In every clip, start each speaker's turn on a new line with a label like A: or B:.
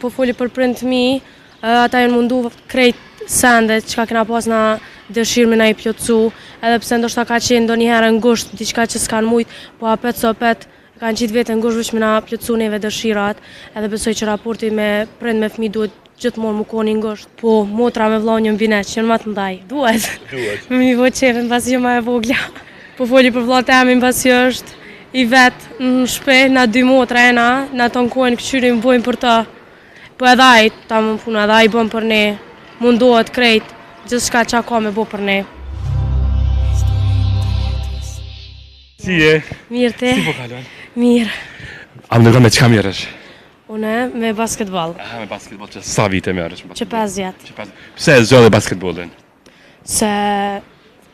A: Po foli për prindët mi, ata janë mundu krejt sendet që ka kena pas na dëshirë me na I plotësu, edhe pse ndoshta ka qenë ndonjëherë ngusht, diçka që s'kan mujt, po apet sopet kanë qitë vete ngusht veç me na plotësu neve dëshirat, edhe besoj që raporti me prind me fëmijë duhet gjithmonë më koni ngusht. Po motra me vllahun një mbinet, që janë më të ndaj. Duhet. Mi vo qefin pasi jo më e vogla. Po foli për vllahun temin pasi është I vet në shtëpi, na dy motra ena, na tonkojnë këqyrin bojnë për ta. Po edhe ai ta më punë, edhe ai bën për ne, mundohet krejt, gjithçka që ka me bo për ne.
B: Si je?
A: Mirë ti?
B: Si po kalon?
A: Mirë.
B: A më ndërga me qka mjerësh?
A: Une me basketball.
B: Aha, me basketball, që sa vite mjerësh?
A: Që 5 vjet.
B: Pse e zgjodhe basketballin?
A: Se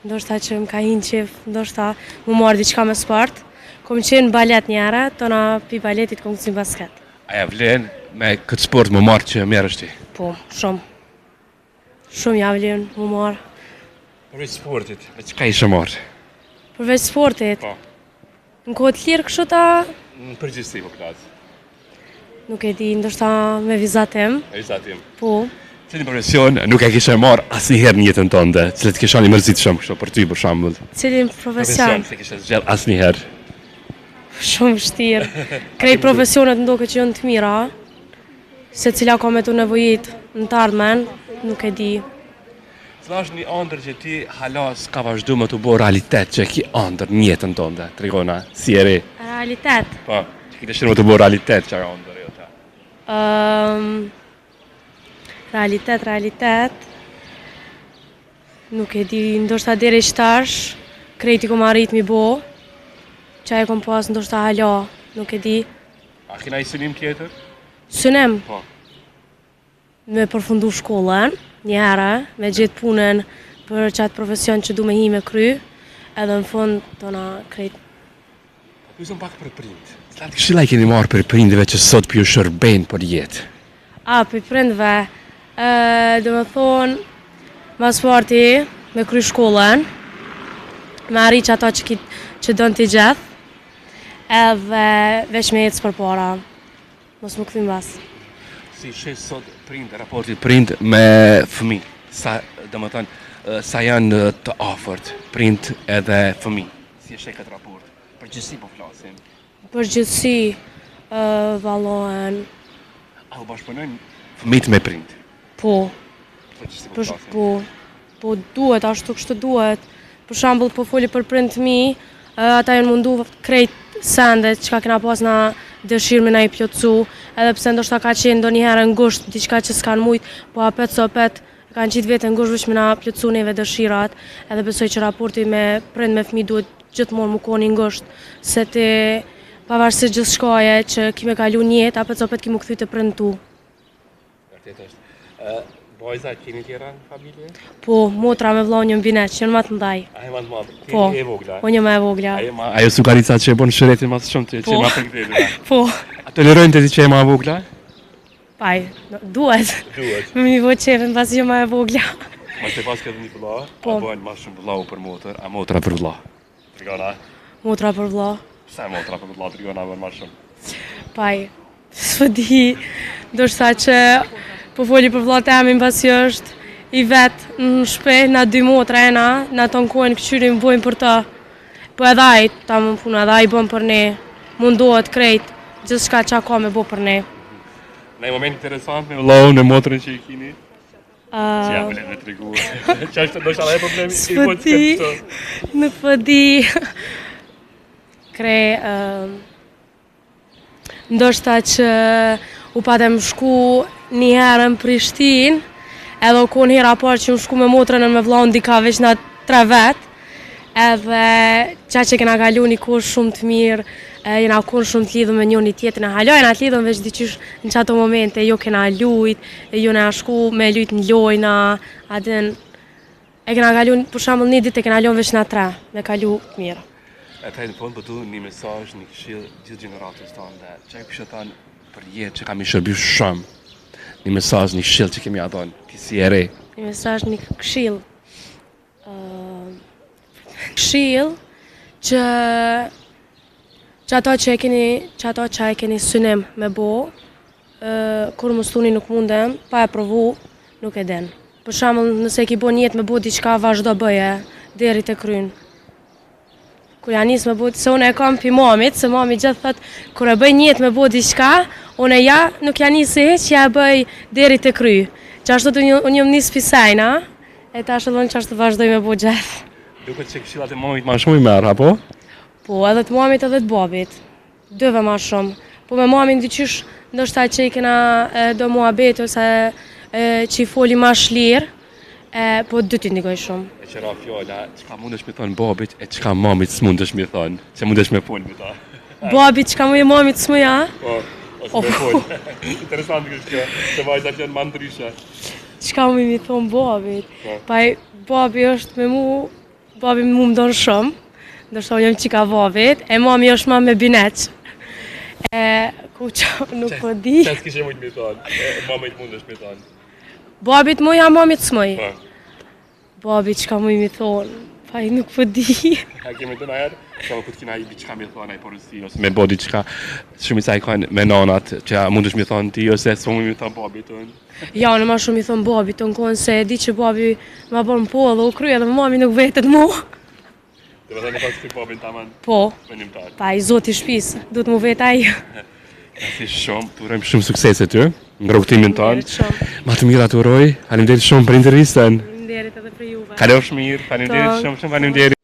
A: ndoshta që më ka hinë qef, ndoshta më marrë diçka me sport. Kom qenë balet njëra, tona pi baletit kom kësim basket.
B: A ja vlen me këtë sport më marrë që mjerësh ti?
A: Po, shumë. Shumë ja vlen më marrë.
B: Përveç sportit, me qka ishe marrë?
A: Përveç sportit.
B: Po.
A: Në kohë të lirë kështu ta,
B: Në përgjithësi po klasë.
A: nuk e di, ndoshta me vizatim.
B: E vizatim.
A: Po.
B: Cili profesion nuk e kishe marrë asnjëherë në jetën tënde, cilët kisha një mërzitshëm kështu për ty për shembull?
A: Cilin profesion?
B: Se kishe zgjedh asnjëherë.
A: Shumë vështirë. Krejt profesionet ndoket që janë të mira, se cila ka me të nevojit në të ardhmen, nuk e di.
B: Cila është një ëndër që ti hala s'ka vazhdu me të bo realitet që e ki ëndër në jetën tënde, tregona, si e re?
A: Realitet.
B: Po, që ki dëshirë me të bo realitet që ka ëndër jota.
A: Realitet. Nuk e di, ndoshta deri shtash, krejti kom arrit mi bo, që e kom pas ndoshta hala, nuk e di.
B: A kena I synim tjetër?
A: Synem,
B: Po.
A: me përfundu shkollën, një herë, me gjithë punën për qatë profesion që du me hi me kry, edhe në fund tona krejt.
B: Pyesëm pak për prind. Cilat këshilla I keni marrë për prindëve që sot për ju shërbejnë për jetë?
A: Për prindve, do me thonë, mas parti me kry shkollën, me arrit që ato që donë t'i gjithë, edhe veç me jetës për para, mos më këthim bas.
B: Si shes sot prind, raporti prind me fëmijë. Sa, domethënë, sa janë të afërt prind edhe fëmijë. Si e sheh këtë raport? Përgjithësi po flasim.
A: Përgjithësi, vallohen,
B: A u bashkëpunojnë fëmijët me prind?
A: po,
B: Përgjithësi po flasim.
A: po duhet, ashtu kështu duhet. Për shembull, po foli për prindët mi, ata janë mundu krejt sendet që ka kena pas na dëshirë me na I plotësu, edhe pse ndoshta ka qenë ndonjëherë ngusht, diçka që s'kan mujt, po apet sopet kanë qitë vete ngusht veç me na plotësu neve dëshirat, edhe besoj që raporti me prind me fëmijë duhet gjithmonë më koni ngusht, se ti pavarësisht gjithçkaje që ki me kalu një jetë, apet sopet ki më kthy te prind tu.
B: Vërtet është. Vajza keni tjera në familje?
A: Po, motra me vllahun një mbinet, që janë më të ndaj.
B: A e më të madhe?
A: Po.
B: Ti e vogla?
A: Po një më e vogla.
B: Ajo sugarica që e bën shëretin mas shumë që
A: Po.
B: ma përkthejnë.
A: Po,
B: A tolerojnë të ti që e ma vogla?
A: paj, duhet.
B: Duhet.
A: Mi vo qefin pasi jo më e vogla.
B: Ma të pas këtë një vëlla,
A: Po.
B: a bojnë ma shumë vëllau për motër, a motra për vëlla? Trigona?
A: Motra për vlla.
B: Pse motra për vëlla, trigona bërë ma shumë?
A: Paj, s'po di, ndoshta që po foli për vlla temin pasi është I vet në shtëpi, na dy motra ena, na tonkojnë këqyrin bojnë për ta. Po edhe ai ta më punë, edhe ai bën për ne, mundohet krejt, gjithçka që ka me bo për ne.
B: Në moment interesant me vëllau në motrën që I kini? Që ja me le me trigu. Që është ndoshta edhe problemi?
A: S'po di, nuk po di. Ndoshta që u patem shku një herë në Prishtinë, edhe u konë hera parë që më shku me motrën e me vllahun dika veç na 3 vet, edhe qa që kena kalu një kohë shumë të mirë, jena konë shumë të lidhëm me njëri tjetrin, halojna të lidhëm veç diqysh në qato momente, jo kena lujt, jo na shku me lujt në lojna, adin, e kena kalu, për shembull një ditë e kena lojnë veç na 3, me kalu të mirë.
B: E taj në fund për du një mesazh, një këshill gjithë gjeneratës tonë, që e kështë thënë për jetë që kam I shërby shumë, një mesazh, një këshill që kemi adhonë, ti si e re.
A: Një mesazh, një këshill. Këshill që ato që e keni synim me bo, kur më stuni nuk mundem, pa e provu, nuk e den. Për shembull, nëse ki bo njet me bo diçka, vazhdo bëje, deri te kryn. Kur ja nis me bo, se unë e kam pi mamit, se mami gjithë thot, kur e bëj njet me bo diçka, unë ja nuk ja nis hiç, ja e bëj deri te kry. Qashtu unë jam nis pisajna, e tash edhe unë qashtu vazhdoj me bo gjithë.
B: Duket që këshillat e mamit ma shumë i merr, apo?
A: Po, edhe të mamit edhe të babit. Dëve ma shumë. Po me mamin dyqysh, ndoshta që i kena do muhabet ose që i foli ma shlirë, po dy ti ndikoj shumë.
B: E qëra fjalla, qka mundesh me thonë babit e qka mamit s'mundesh me thonë, që mundesh me folë me ta.
A: Babit qka mu e mamit s'muja?
B: Po, ose me folë. Interesant kështë kjo, se vajzat janë ma ndryshe.
A: Qka mu mi thonë babit? Pa babi është me mu, babi mu më donë shumë, ndoshta unë jam qika babit, e mami është ma me bineq. Ku qa nuk po di.
B: Qas kishe mujtë me thonë, mamit mundesh me thonë.
A: Babit muja, mamit s'muj.
B: Po.
A: Babit qka mu mi thonë, pa i nuk po di.
B: A kemi të najer, që këtë kina i diqka me thonë, a i porësi, ose me bo diqka, shumë i saj kanë me nanat, që mundesh me thonë ti, ose s'mu me thonë babit tonë.
A: Ja, në ma shumë i thonë babit tonë konë, se di që babi ma bërë më po dhe u kryja dhe mami nuk vetet mu.
B: Dhe me thënë pas të babin taman,
A: Po,
B: venimtar.
A: pa i zoti shpisë, du të mu vet ajo.
B: Asi shumë, të urojmë shumë sukses e ty, në rrugtimin tonë.
A: Shumë.
B: Ma të mira të uroj, faleminderit shumë për intervistën.
A: Faleminderit edhe për juve.
B: Kalofsh mirë, faleminderit shumë, faleminderit.